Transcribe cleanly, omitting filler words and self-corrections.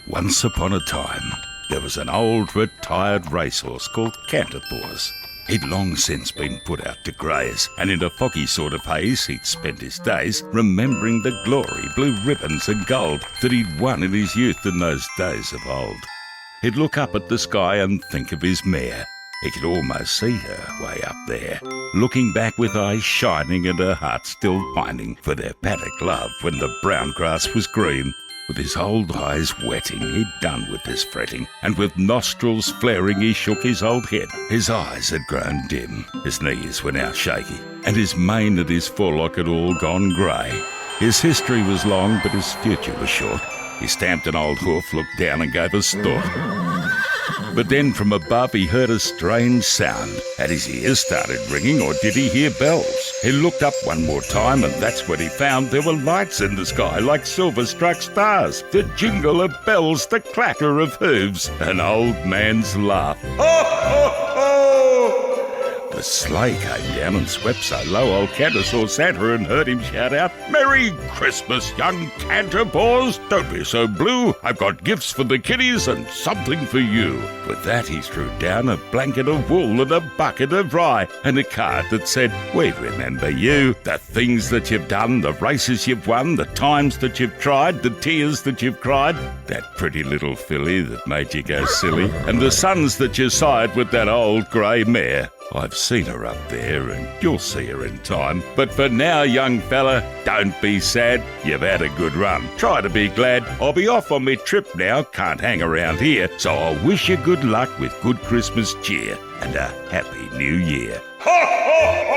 Once upon a time, there was an old retired racehorse called Canter Paws. He'd long since been put out to graze, and in a foggy sort of haze he'd spent his days remembering the glory, blue ribbons and gold that he'd won in his youth in those days of old. He'd look up at the sky and think of his mare. He could almost see her way up there, looking back with eyes shining and her heart still pining for their paddock love when the brown grass was green. With his old eyes wetting, he'd done with this fretting, and with nostrils flaring he shook his old head. His eyes had grown dim, his knees were now shaky, and his mane and his forelock had all gone grey. His history was long, but his future was short. He stamped an old hoof, looked down and gave a snort. But then from above he heard a strange sound. Had his ears started ringing, or did he hear bells? He looked up one more time, and that's when he found there were lights in the sky like silver-struck stars. The jingle of bells, the clatter of hooves, an old man's laugh. Ho, ho, ho! The sleigh came down and swept so low old Canter saw Santa and heard him shout out, "Merry Christmas, young Canter Paws! Don't be so blue. I've got gifts for the kiddies and something for you." With that he threw down a blanket of wool and a bucket of rye and a card that said, "We remember you. The things that you've done, the races you've won, the times that you've tried, the tears that you've cried, that pretty little filly that made you go silly, and the sons that you sired with that old grey mare. I've seen her up there, and you'll see her in time. But for now, young fella, don't be sad. You've had a good run. Try to be glad. I'll be off on my trip now. Can't hang around here. So I wish you good luck with good Christmas cheer and a happy new year." Ho, ho, ho!